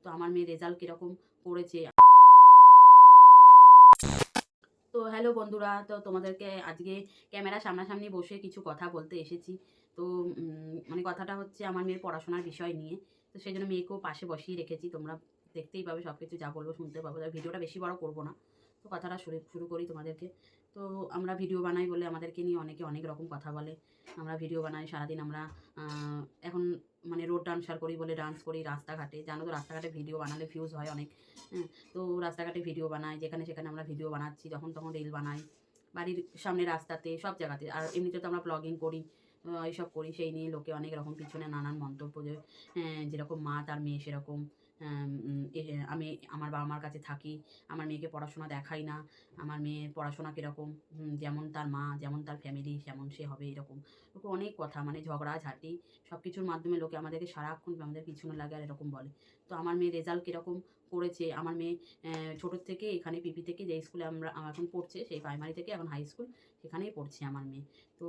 তো আমার মেয়ে রেজাল্ট কীরকম করেছে। তো হ্যালো বন্ধুরা, তো তোমাদেরকে আজকে ক্যামেরা সামনাসামনি বসে কিছু কথা বলতে এসেছি। তো মানে কথাটা হচ্ছে আমার মেয়ের পড়াশোনার বিষয় নিয়ে। তো সেই জন্য মেয়েকেও পাশে বসিয়ে রেখেছি। তোমরা দেখতেই পাবে, সব কিছু যা বলবো শুনতে পাবো। ভিডিওটা বেশি বড় করব না। তো কথাটা শুরু করি তোমাদেরকে। তো আমরা ভিডিও বানাই বলে আমাদেরকে নিয়ে অনেকে অনেক রকম কথা বলে। আমরা ভিডিও বানাই সারাদিন, আমরা এখন মানে রোড ডান্সার করি বলে ডান্স করি রাস্তাঘাটে। জানো তো রাস্তাঘাটে ভিডিও বানালে ভিউজ হয় অনেক। হ্যাঁ, তো রাস্তাঘাটে ভিডিও বানাই, যেখানে সেখানে আমরা ভিডিও বানাচ্ছি, যখন তখন রিল বানাই, বাড়ির সামনে রাস্তাতে, সব জায়গাতে। আর এমনিতে তো আমরা ব্লগিং করি, এইসব করি। সেই নিয়ে লোকে অনেক রকম পিছনে নানান মন্তব্য, যে যেরকম মা তার মেয়ে সেরকম। আমি আমার বাবা মার কাছে থাকি, আমার মেয়েকে পড়াশোনা দেখাই না, আমার মেয়ের পড়াশোনা কীরকম, যেমন তার মা, যেমন তার ফ্যামিলি সেমন সে হবে, এরকম লোকে অনেক কথা, মানে ঝগড়াঝাঁটি সব কিছুর মাধ্যমে লোকে আমাদেরকে সারাক্ষণ আমাদের পিছনে লাগে আর এরকম বলে। তো আমার মেয়ের রেজাল্ট কীরকম করেছে, আমার মেয়ে ছোটোর থেকে এখানে পিপি থেকে, যে স্কুলে আমরা এখন পড়ছে, সেই প্রাইমারি থেকে এখন হাই স্কুল, সেখানেই পড়ছে আমার মেয়ে। তো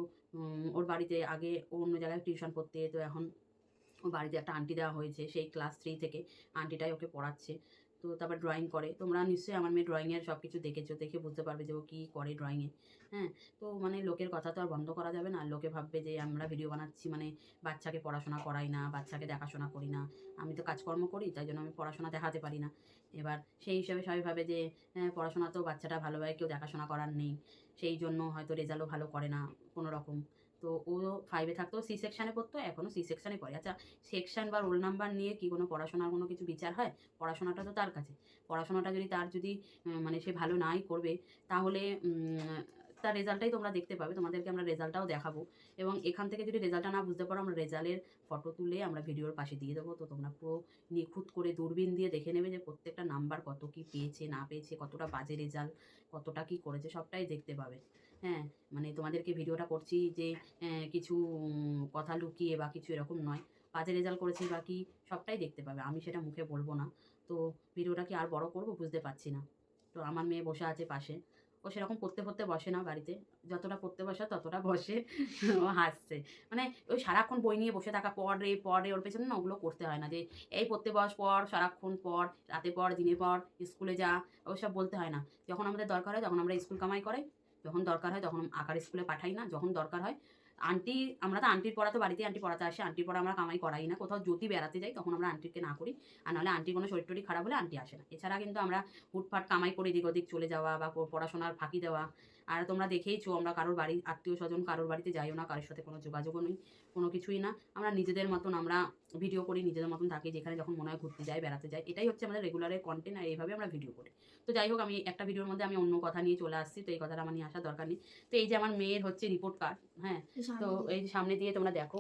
ওর বাড়িতে আগে ও অন্য জায়গায় টিউশন পড়তে, তো এখন ওর বাড়িতে একটা আন্টি দেওয়া হয়েছে, সেই ক্লাস 3 থেকে আন্টিটাই ওকে পড়াচ্ছে। তো তারপর ড্রয়িং করে। তোমরা নিশ্চয়ই আমার মেয়ে ড্রয়িংয়ের সব কিছু দেখেছো, দেখে বুঝতে পারবে যে ও কী করে ড্রয়িংয়ে। হ্যাঁ, তো মানে লোকের কথা তো আর বন্ধ করা যাবে না। লোকে ভাববে যে আমরা ভিডিও বানাচ্ছি মানে বাচ্চাকে পড়াশোনা করাই না, বাচ্চাকে দেখাশোনা করি না। আমি তো কাজকর্ম করি, তাই জন্য আমি পড়াশোনা দেখাতে পারি না। এবার সেই হিসাবে সবাই ভাবে যে পড়াশোনা তো বাচ্চাটা ভালোভাবে কেউ দেখাশোনা করার নেই, সেই জন্য হয়তো রেজাল্টও ভালো করে না কোনো রকম। তো ও 5 এ থাকতেও সি সেকশানে পড়তো, এখনও সি সেকশানে পড়ে। আচ্ছা, সেকশান বা রোল নাম্বার নিয়ে কি কোনো পড়াশোনার কোনো কিছু বিচার হয়? পড়াশোনাটা তো তার কাছে। পড়াশোনাটা যদি তার যদি মানে সে ভালো নাই করবে, তাহলে তার রেজাল্টটাই তোমরা দেখতে পাবে। তোমাদেরকে আমরা রেজাল্টটাও দেখাবো, এবং এখান থেকে যদি রেজাল্টটা না বুঝতে পারো, আমরা রেজাল্টের ফটো তুলে আমরা ভিডিওর পাশে দিয়ে দেবো। তো তোমরা পুরো নিখুঁত করে দূরবীন দিয়ে দেখে নেবে যে প্রত্যেকটা নাম্বার কত কী পেয়েছে না পেয়েছে, কতটা বাজে রেজাল্ট, কতটা কী করেছে, সবটাই দেখতে পাবে। হ্যাঁ, মানে তোমাদেরকে ভিডিওটা করছি যে কিছু কথা লুকিয়ে বা কিছু এরকম নয়। বাজে রেজাল্ট করেছি বা কী, সবটাই দেখতে পাবে। আমি সেটা মুখে বলব না। তো ভিডিওটা কি আর বড় করব বুঝতে পারছি না। তো আমার মেয়ে বসে আছে পাশে। ও সেরকম পড়তে বসে না বাড়িতে। যতটা পড়তে বসে ততটা বসে। ও হাসছে। মানে ওই সারাক্ষণ বই নিয়ে বসে থাকা, পড় রে, পড় রে, ওর পেছনে না ওগুলো করতে হয় না, যে এই পড়তে বস, পড়, সারাক্ষণ পড়, রাতে পড়, দিনে পড়, স্কুলে যা, ওসব বলতে হয় না। যখন আমাদের দরকার হয় তখন আমরা স্কুল কামাই করাই। যখন দরকার হয় তখন আঁকার স্কুলে পাঠাই না। যখন দরকার হয় আন্টি, আমরা তো আন্টির পড়া, তো বাড়িতে আন্টি পড়াতে আসে, আন্টির পড়া আমরা কামাই করাই না। কোথাও যদি বেড়াতে যাই তখন আমরা আন্টিকে না করি। আর নাহলে আন্টির কোনো শরীর-টরীর খারাপ হলে আন্টি আসে না। এছাড়া কিন্তু আমরা হুটফাট কামাই করে এদিক ওদিক চলে যাওয়া বা পড়াশোনার ফাঁকি দেওয়া। আর তোমরা দেখেইছো, আমরা কারোর বাড়ি, আত্মীয়-স্বজন কারোর বাড়িতে যাইও না, কারোর সাথে কোনো যোগাযোগও নেই, কোনো কিছুই না। আমরা নিজেদের মতন আমরা ভিডিও করি, নিজেদের মতন থাকি, যেখানে যখন মনে হয় ঘুরতে যাই, বেড়াতে যাই। এটাই হচ্ছে আমাদের রেগুলারের কনটেন্ট, আর এইভাবে আমরা ভিডিও করি। তো যাই হোক, আমি একটা ভিডিওর মধ্যে আমি অন্য কথা নিয়ে চলে আসছি, তো এই কথাটা আমার নিয়ে আসার দরকার নেই। তো এই যে আমার মেয়ের হচ্ছে রিপোর্ট কার্ড, হ্যাঁ, তো এই যে সামনে দিয়ে তোমরা দেখো,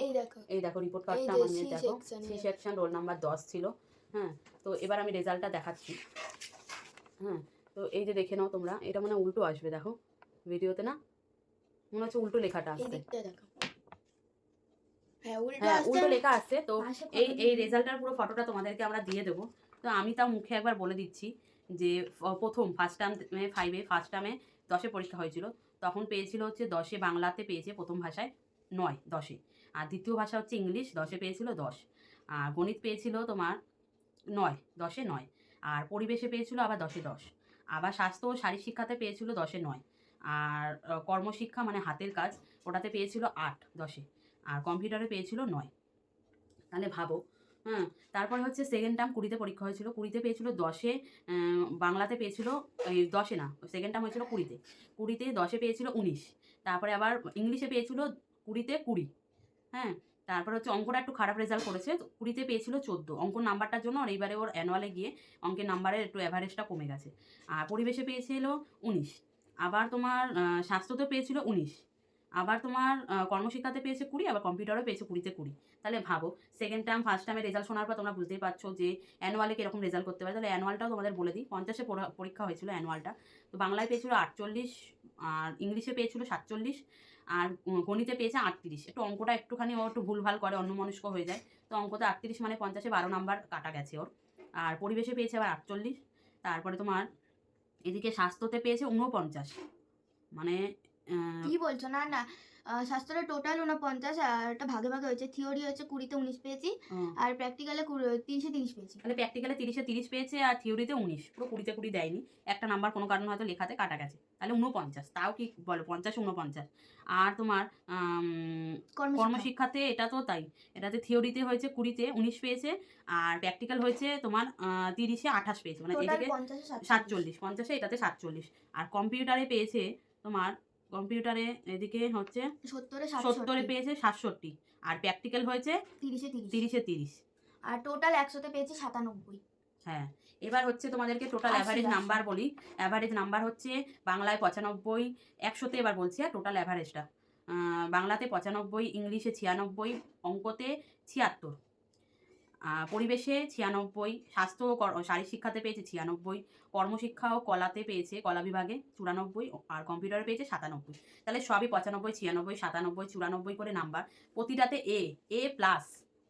এই দেখো রিপোর্ট কার্ডটা আমার মেয়ের, দেখো সি সেকশন রোল নাম্বার 10 ছিল। হ্যাঁ, তো এবার আমি রেজাল্টটা দেখাচ্ছি। হ্যাঁ, তো এই যে দেখে নাও তোমরা, এটা মনে উল্টো আসবে, দেখো ভিডিওতে না, মনে হচ্ছে উল্টো লেখাটা আসছে। হ্যাঁ, উল্টো লেখা আসছে। তো এই রেজাল্টটার পুরো ফটোটা তোমাদেরকে আমরা দিয়ে দেবো। তো আমি তাও মুখে একবার বলে দিচ্ছি যে প্রথম ফার্স্ট টার্মে 5-এ, ফার্স্ট টার্মে 10-এ পরীক্ষা হয়েছিল। তখন পেয়েছিল হচ্ছে 10-এ বাংলাতে পেয়েছে প্রথম ভাষায় 9 10-এ। আর দ্বিতীয় ভাষা হচ্ছে ইংলিশ, 10-এ পেয়েছিল 10। আর গণিত পেয়েছিল তোমার 9, 10-এ 9। আর পরিবেশে পেয়েছিল আবার 10-এ 10। আবার স্বাস্থ্য ও শারীর শিক্ষাতে পেয়েছিল 10-এ 9। আর কর্মশিক্ষা মানে হাতের কাজ, ওটাতে পেয়েছিল 8 10-এ। আর কম্পিউটারে পেয়েছিল 9। তাহলে ভাবো। হ্যাঁ, তারপরে হচ্ছে সেকেন্ড টার্ম 20-তে পরীক্ষা হয়েছিল। 20-তে পেয়েছিল 10-এ, বাংলাতে পেয়েছিল, এই 10-এ না, সেকেন্ড টার্ম হয়েছিল 20-তে। 20-তে 10-এ পেয়েছিল 19। তারপরে আবার ইংলিশে পেয়েছিল 20-তে 20। হ্যাঁ, তারপর হচ্ছে অঙ্কটা একটু খারাপ রেজাল্ট করেছে। 20-তে পেয়েছিল 14। অঙ্ক নাম্বারটার জন্য আর এইবারে ওর অ্যানুয়ালে গিয়ে অঙ্কের নাম্বারের একটু অ্যাভারেজটা কমে গেছে। আর পরিবেশে পেয়েছিল 19। আবার তোমার স্বাস্থ্যতে পেয়েছিল 19। আবার তোমার কর্মশিক্ষাতে পেয়েছে 20, আবার কম্পিউটারও পেয়েছে 20-তে 20। তাহলে ভাবো, সেকেন্ড টার্ম ফার্স্ট টার্মের রেজাল্ট শোনার পর তোমরা বুঝতেই পারছো যে অ্যানুয়ালে কীরকম রেজাল্ট করতে পারে। তাহলে অ্যানুয়ালটাও তোমাদের বলে দিই। 50-এ পরীক্ষা হয়েছিল অ্যানুয়ালটা। তো বাংলায় পেয়েছিল 48, আর ইংলিশে পেয়েছিল 47, আর গণিতে পেয়েছে 38। একটু অঙ্কটা একটুখানি ও একটু ভুলভাল করে, অন্যমনস্ক হয়ে যায়। তো অঙ্কতে 38 মানে 50-এ 12 নাম্বার কাটা গেছে ওর। আর পরিবেশে পেয়েছে আবার 48। তারপরে তোমার এদিকে স্বাস্থ্যতে পেয়েছে 49। মানে কি বলছো? না না, শাস্ত্রে টোটাল 49 আর এটা ভাগে ভাগে হয়েছে। থিওরি হচ্ছে 20-তে 19 পেয়েছি আর প্র্যাকটিক্যালে 30-এ 30 পেয়েছি। তাহলে প্র্যাকটিক্যালে 30-এ 30 পেয়েছে আর থিওরিতে 19, পুরো 20-তে 20 দেয়নি। একটা নাম্বার কোনো কারণে হয়তো লেখাতে কাটা গেছে, তাহলে 49। তাও কি বলো, 50 49। আর তোমার কর্মশিক্ষাতে এটা তো তাই, এটাতে থিওরিতে হয়েছে 20-তে 19 পেয়েছে আর প্র্যাকটিক্যাল হয়েছে তোমার 30-এ 28 পেয়েছে, মানে এদিকে 47, 50-এ এটাতে 47। আর কম্পিউটারে পেয়েছে তোমার, কম্পিউটারে এদিকে হচ্ছে 70-এ পেয়েছে 67 আর প্র্যাকটিক্যাল হয়েছে 30-এ 30। আর টোটাল 100-তে পেয়েছি 97। হ্যাঁ, এবার হচ্ছে তোমাদেরকে টোটাল অ্যাভারেজ নাম্বার বলি। অ্যাভারেজ নাম্বার হচ্ছে বাংলায় 95, 100-তে এবার বলছি আর টোটাল অ্যাভারেজটা। বাংলাতে 95, ইংলিশে 96, অঙ্কতে 76, পরিবেশে 96, স্বাস্থ্য ও শারীরশিক্ষাতে পেয়েছে 96, কর্মশিক্ষা ও কলাতে পেয়েছে, কলা বিভাগে 94 আর কম্পিউটারে পেয়েছে 97। তাহলে সবই 95, 96, 97, 94 করে নাম্বার। প্রতিটাতে এ প্লাস,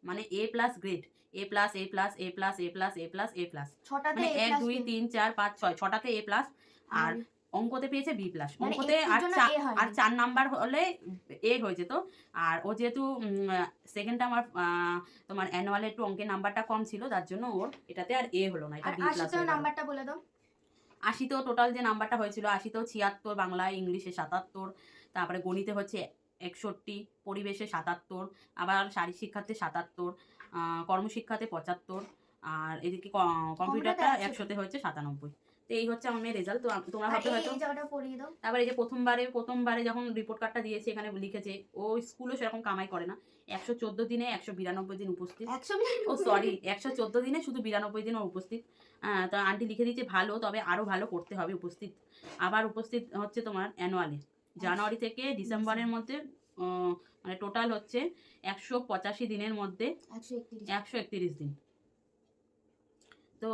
মানে এ প্লাস গ্রেড, এ প্লাস, এ প্লাস, এ প্লাস, এ প্লাস, এ প্লাস, এ প্লাস, মানে 1 2 3 4 5 6, 6টাতে এ প্লাস। আর অঙ্কতে পেয়েছে বি প্লাস। অঙ্কতে আর 4 নাম্বার হলে এ হয়ে যেত। আর ও যেহেতু সেকেন্ড টার্ম আর তোমার অ্যানুয়ালে একটু অঙ্কের নাম্বারটা কম ছিল, তার জন্য ওর এটাতে আর এ হলো না, এটা বি প্লাস। নাম্বারটা বলে দাও। 80-তেও টোটাল যে নাম্বারটা হয়েছিল, 80-তেও 76, বাংলায় ইংলিশে 77, তারপরে গণিতে হচ্ছে 61, পরিবেশে 77, আবার শারীরশিক্ষাতে 77, কর্মশিক্ষাতে 75, আর এদিকে কম্পিউটারটা 100-তে হয়েছে 97। তো এই হচ্ছে আমার মেয়ের রেজাল্ট। তো তোমরা ভাবতে হয়তো, তারপরে এই যে প্রথমবারে যখন রিপোর্ট কার্ডটা দিয়েছে এখানে লিখেছে ও স্কুলও সেরকম কামাই করে না, 114 দিনে 192 দিন উপস্থিত। ও সরি, 114 দিনে শুধু 92 দিন ওর উপস্থিত। তো আন্টি লিখে দিয়েছে ভালো, তবে আরও ভালো করতে হবে উপস্থিত। আবার উপস্থিত হচ্ছে তোমার অ্যানুয়ালে জানুয়ারি থেকে ডিসেম্বরের মধ্যে, মানে টোটাল হচ্ছে 185 দিনের মধ্যে 131 দিন। তো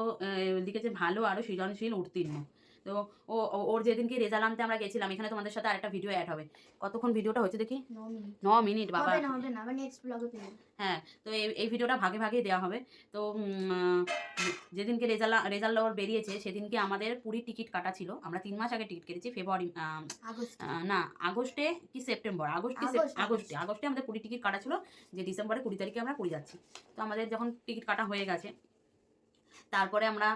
লিখেছে ভালো, আরও সৃজনশীল, উত্তীর্ণ। তো ওর যেদিনকে রেজাল্ট আনতে আমরা গেছিলাম, এখানে তোমাদের সাথে আরেকটা ভিডিও অ্যাড হবে। কতক্ষণ ভিডিওটা হচ্ছে দেখি? 9 মিনিট বাবা। হ্যাঁ, তো এই ভিডিওটা ভাগে ভাগে দেওয়া হবে। তো যেদিনকে রেজাল্ট ওর বেরিয়েছে সেদিনকে আমাদের পুরীর টিকিট কাটা ছিল। আমরা 3 মাস আগে টিকিট কেটেছি, ফেব্রুয়ারি না আগস্টে কি সেপ্টেম্বর, আগস্টে আমাদের পুরীর টিকিট কাটা ছিল, যে ডিসেম্বরে 20 তারিখে আমরা পুরী যাচ্ছি। তো আমাদের যখন টিকিট কাটা হয়ে গেছে, তারপরে আমরা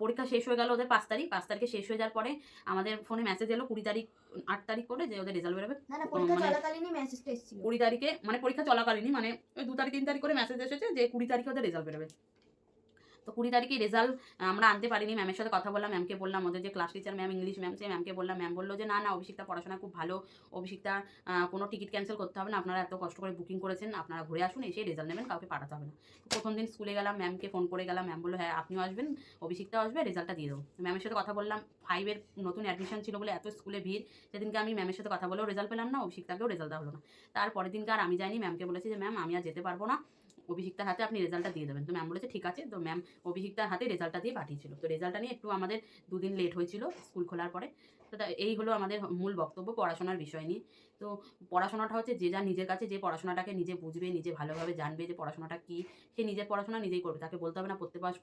পরীক্ষা শেষ হয়ে গেল ওদের 5 তারিখে শেষ হয়ে যাওয়ার পরে আমাদের ফোনে মেসেজ এলো 20 তারিখ 8 তারিখ করে যে ওদের রেজাল্ট বেরোবে। 20 তারিখে, মানে পরীক্ষা চলাকালীনই, মানে ওই 2 তারিখ 3 তারিখ করে মেসেজ এসেছে যে 20 তারিখে ওদের রেজাল্ট বেরোবে। তো 20 তারিখে রেজাল্ট আমরা আনতে পারিনি। ম্যামের সাথে কথা বললাম, ম্যামকে বললাম, ওদের যে class teacher ma'am, English ma'am, সেই ম্যামকে বললাম। ম্যাম বললো যে না অভিষিক্তা পড়াশোনা খুব ভালো, অভিষিক্তা কোনো টিকিট ক্যান্সেল করতে হবে না, আপনারা এত কষ্ট করে বুকিং করেছেন, আপনারা ঘুরে আসুন, এসে রেজাল্ট নেবেন, কাউকে পাঠাতে হবে না। প্রথম দিন স্কুলে গেলাম, ম্যামকে ফোন করে গেলাম, ম্যাম বললো হ্যাঁ আপনিও আসবেন, অভিষিক্তাও আসবে, রেজাল্টটা দিয়ে দেবো। ম্যামের সাথে কথা বললাম, 5-এর নতুন অ্যাডমিশন ছিল বলে এত স্কুলে ভিড়, সেদিনকে আমি ম্যামের সাথে কথা বলেও রেজাল্ট পেলাম না, অভিষিক্তাকেও রেজাল্ট দেওয়া হলো না। তারপরের দিনকে আর আমি যাইনি, ম্যামকে বলেছি যে ম্যাম আমি আর যেতে পারবো না, অভিষিক্তার হাতে আপনি রেজাল্টটা দিয়ে দেবেন। তো ম্যাম বলেছে ঠিক আছে। তো ম্যাম অভিষিক্তার হাতে রেজাল্টটা দিয়ে পাঠিয়েছিল। তো রেজাল্টটা নিয়ে একটু আমাদের 2 দিন লেট হয়েছিল স্কুল খোলার পরে। তো এই হলো আমাদের মূল বক্তব্য পড়াশোনার বিষয় নিয়ে। তো পড়াশোনাটা হচ্ছে যে যার নিজের কাছে, যে পড়াশোনাটাকে নিজে বুঝবে, নিজে ভালোভাবে জানবে যে পড়াশোনাটা কী, সে নিজের পড়াশোনা নিজেই করবে। তাকে বলতে হবে না পড়তে পাস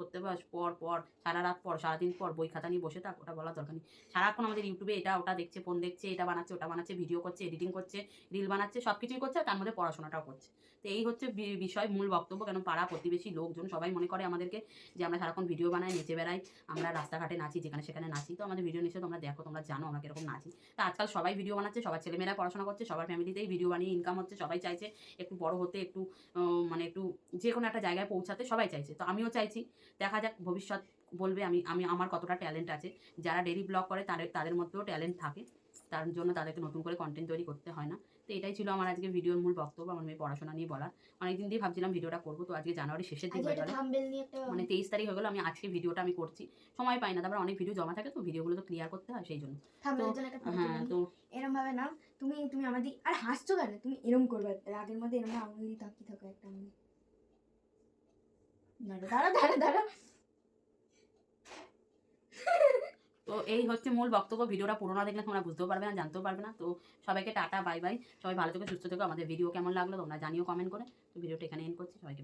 পর, সারা রাত পর, সারাদিন পর, বই খাতা নিয়ে বসে থাক, ওটা বলার দরকার নেই। সারাক্ষণ আমাদের ইউটিউবে এটা ওটা দেখছে, ফোন দেখছে, এটা বানাচ্ছে, ওটা বানাচ্ছে, ভিডিও করছে, এডিটিং করছে, রিল বানাচ্ছে, সব কিছুই করছে, আর তার মধ্যে পড়াশোনাটাও করছে। তো এই হচ্ছে বিষয়, মূল বক্তব্য। কেন পাড়া প্রতিবেশী লোকজন সবাই মনে করে আমাদেরকে যে আমরা সারাক্ষণ ভিডিও বানাই, নেচে বেড়াই, আমরা রাস্তাঘাটে নাচি, যেখানে সেখানে নাচি। তো আমাদের ভিডিও নিশ্চয় তোমরা দেখো, তোমরা জানো আমরা কিরকম নাচি। তো আজকাল সবাই ভিডিও বানাচ্ছে, সবার ছেলেমেয়েরা পড়াশোনা করছে, সবার ফ্যামিলিতেই ভিডিও বানিয়ে ইনকাম হচ্ছে, সবাই চাইছে একটু বড় হতে, একটু মানে একটু যে কোনো একটা জায়গায় পৌঁছাতে সবাই চাইছে। তো আমিও চাইছি, দেখা যাক ভবিষ্যৎ বলবে আমি আমার কতটা ট্যালেন্ট আছে। যারা ডেইলি ব্লগ করে তাদের মধ্যেও ট্যালেন্ট থাকে, তার জন্য তাদেরকে নতুন করে কন্টেন্ট তৈরি করতে হয় না। তো এটাই ছিল আমার আজকে ভিডিওর মূল বক্তব্য, আমার মেয়ে পড়াশোনা নিয়ে বলার। অনেকদিন দিয়ে ভাবছিলাম ভিডিওটা করবো, তো আজকে জানুয়ারি শেষের দিক হয়ে গেল, মানে 23 তারিখ হয়ে গেলো, আমি আজকে ভিডিওটা আমি করছি। সময় পাই না, তারপরে অনেক ভিডিও জমা থাকে, তো ভিডিওগুলো তো ক্লিয়ার করতে হয়, সেই জন্য। হ্যাঁ, তো এরকম ভাবে না, তুমি আমাদের আর হাসছো কেন, তুমি এরকম করবে, রাগের মধ্যে এরকম আঙুলি তাকিয়ে থাকো, একটা আঙুলি দাঁড়া। তো এই হচ্ছে মূল বক্তব্য। ভিডিওটা পুরো না দেখলে তোমরা বুঝতেও পারবে না, জানতেও পারবে না। তো সবাইকে টাটা, বাই বাই, সবাই ভালো থেকো, সুস্থ থেকো। আমাদের ভিডিও কেমন লাগলো তোমরা জানিও কমেন্ট করে। তো ভিডিওটা এখানে এন্ড করছি, সবাইকে বাই।